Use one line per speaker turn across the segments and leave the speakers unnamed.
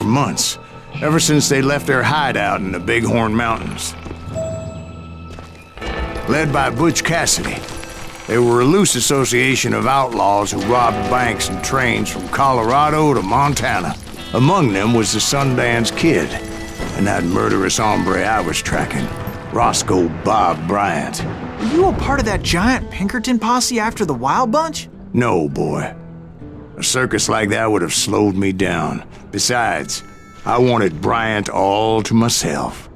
months, ever since they left their hideout in the Bighorn Mountains. Led by Butch Cassidy, they were a loose association of outlaws who robbed banks and trains from Colorado to Montana. Among them was the Sundance Kid, and that murderous hombre I was tracking, Roscoe Bob Bryant.
Were you a part of that giant Pinkerton posse after the Wild Bunch?
No, boy. A circus like that would have slowed me down. Besides, I wanted Bryant all to myself.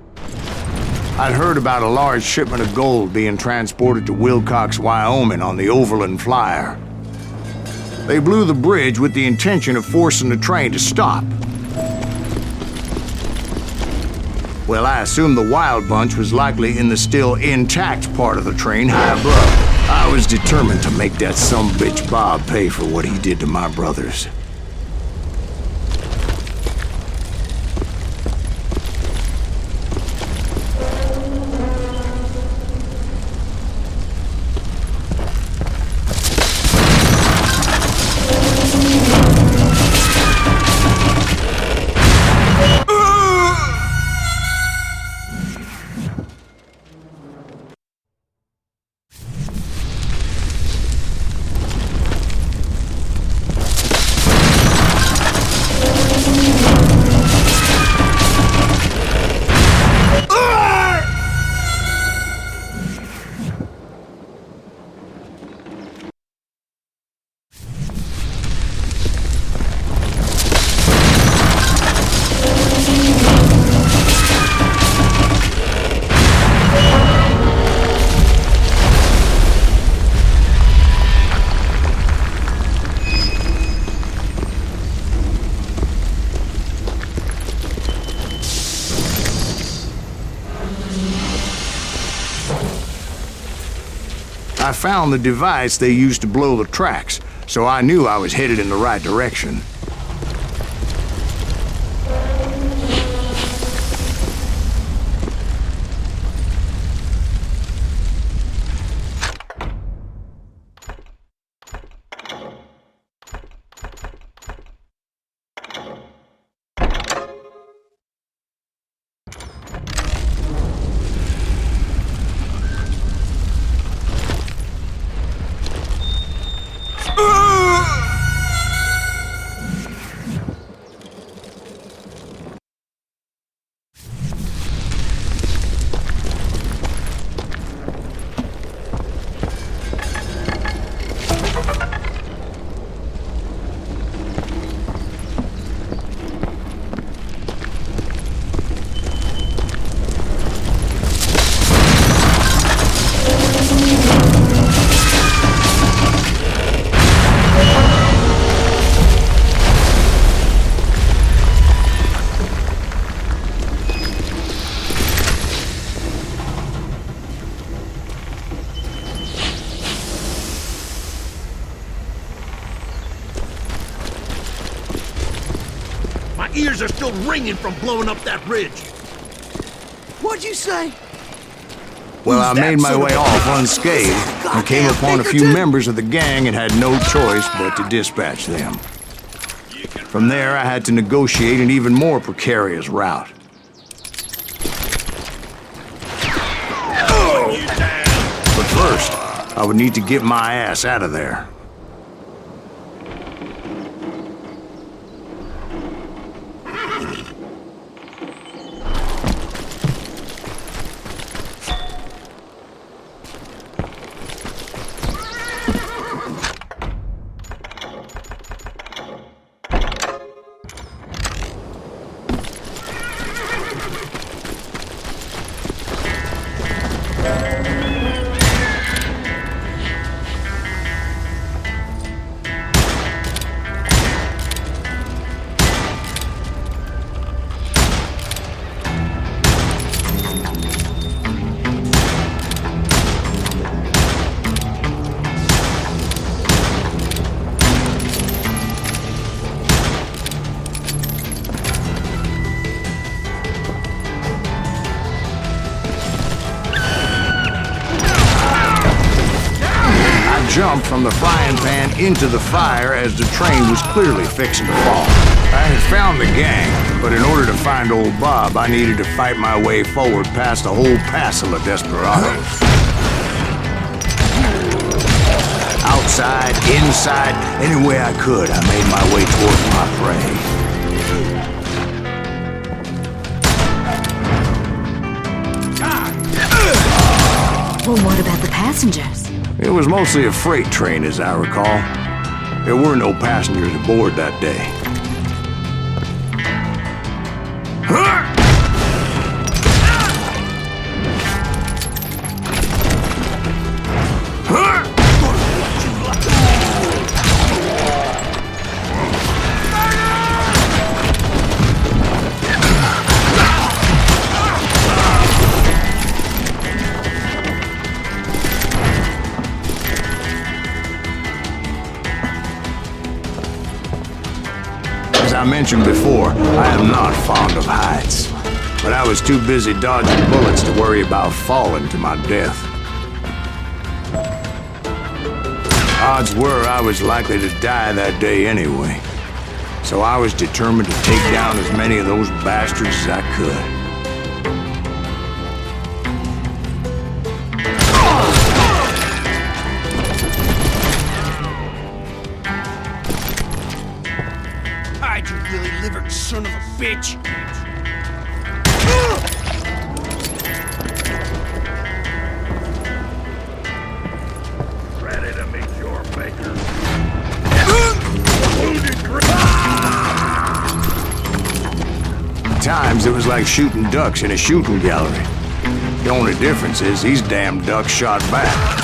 I'd heard about a large shipment of gold being transported to Wilcox, Wyoming on the Overland Flyer. They blew the bridge with the intention of forcing the train to stop. Well, I assumed the Wild Bunch was likely in the still intact part of the train high above. I was determined to make that sumbitch Bob pay for what he did to my brothers. I found the device they used to blow the tracks, so I knew I was headed in the right direction.
Ears are still ringing from blowing up that bridge.
What'd you say?
Well, I made my way off unscathed and came upon a few members of the gang and had no choice but to dispatch them. From there, I had to negotiate an even more precarious route. But first, I would need to get my ass out of there. Jumped from the frying pan into the fire as the train was clearly fixing to fall. I had found the gang, but in order to find old Bob, I needed to fight my way forward past a whole passel of desperados. Outside, inside, any way I could, I made my way towards my prey.
Well, what about the passengers?
It was mostly a freight train, as I recall. There were no passengers aboard that day. As I mentioned before, I am not fond of heights, but I was too busy dodging bullets to worry about falling to my death. Odds were I was likely to die that day anyway, so I was determined to take down as many of those bastards as I could.
Hide, you lily-livered son of a bitch! Ready to meet your maker.
At times, it was like shooting ducks in a shooting gallery. The only difference is these damn ducks shot back.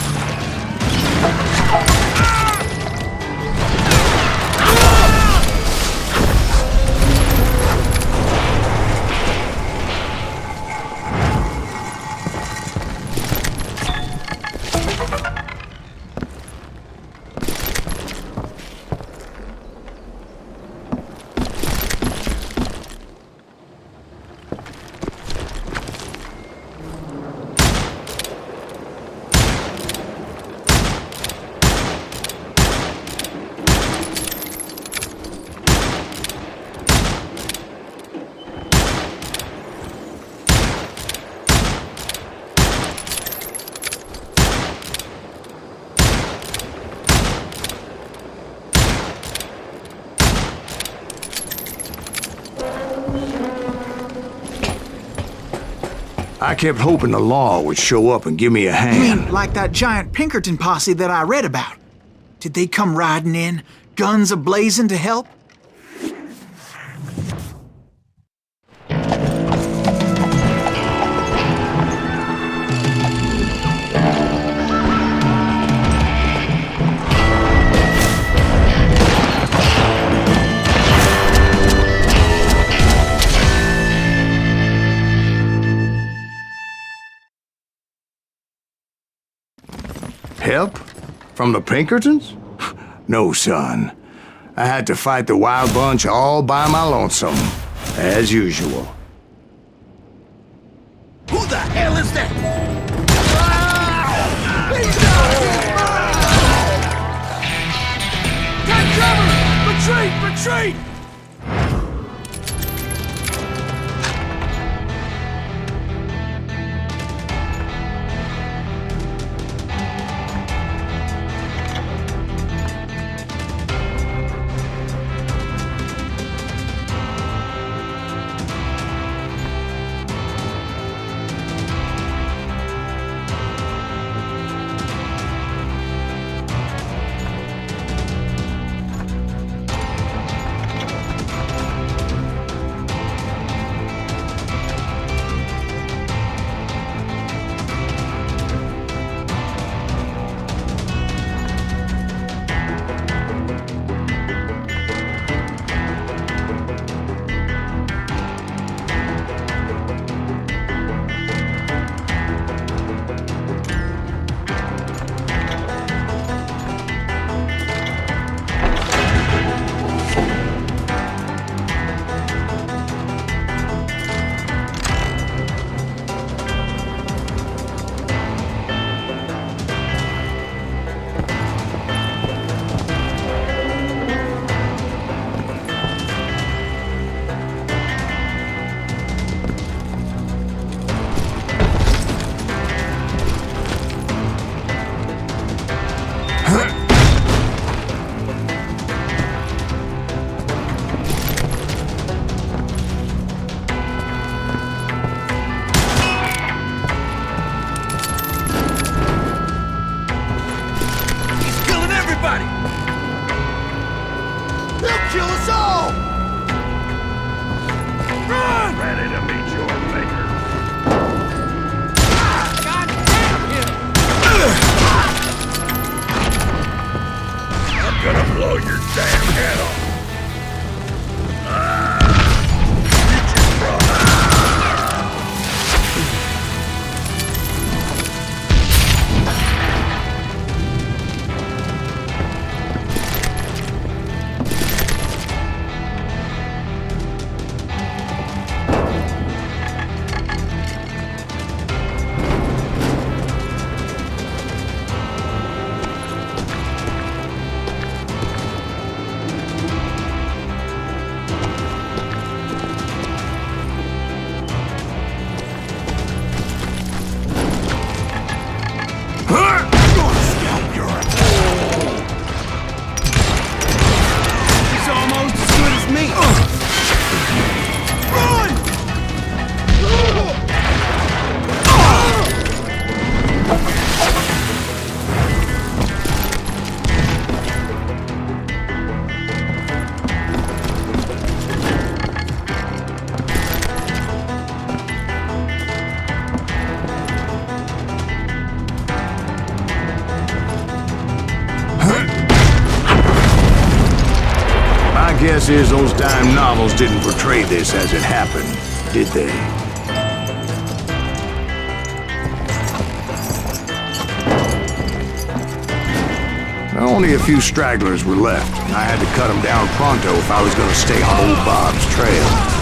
I kept hoping the law would show up and give me a
You
hand.
mean like that giant Pinkerton posse that I read about? Did they come riding in, guns a-blazing to help?
Help? From the Pinkertons? No, son. I had to fight the wild bunch all by my lonesome, as usual.
Who the hell is that? Take cover! Retreat! Retreat!
Guess is those dime novels didn't portray this as it happened, did they? Only a few stragglers were left, and I had to cut them down pronto if I was going to stay on old Bob's trail.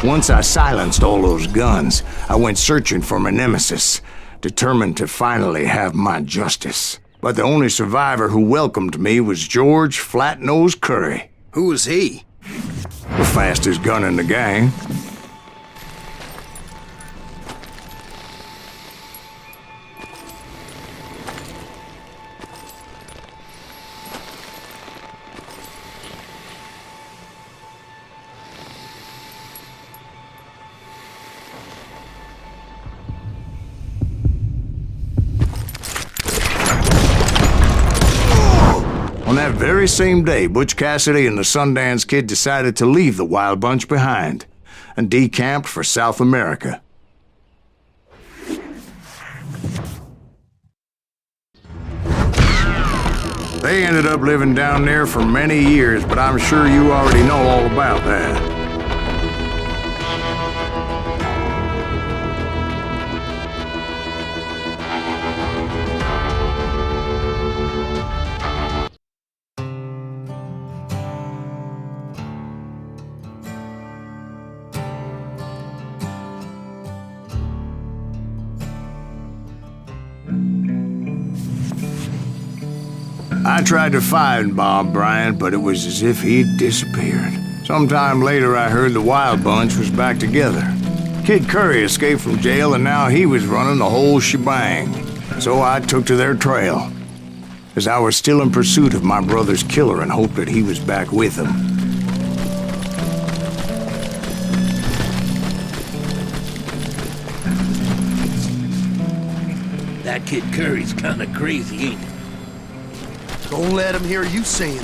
Once I silenced all those guns, I went searching for my nemesis, determined to finally have my justice. But the only survivor who welcomed me was George Flat-Nose Curry.
Who was he?
The fastest gun in the gang. On that very same day, Butch Cassidy and the Sundance Kid decided to leave the Wild Bunch behind and decamped for South America. They ended up living down there for many years, but I'm sure you already know all about that. I tried to find Bob Bryant, but it was as if he'd disappeared. Sometime later, I heard the Wild Bunch was back together. Kid Curry escaped from jail, and now he was running the whole shebang. So I took to their trail, as I was still in pursuit of my brother's killer and hoped that he was back with him.
That kid Curry's kinda crazy, ain't he?
Don't let him hear you saying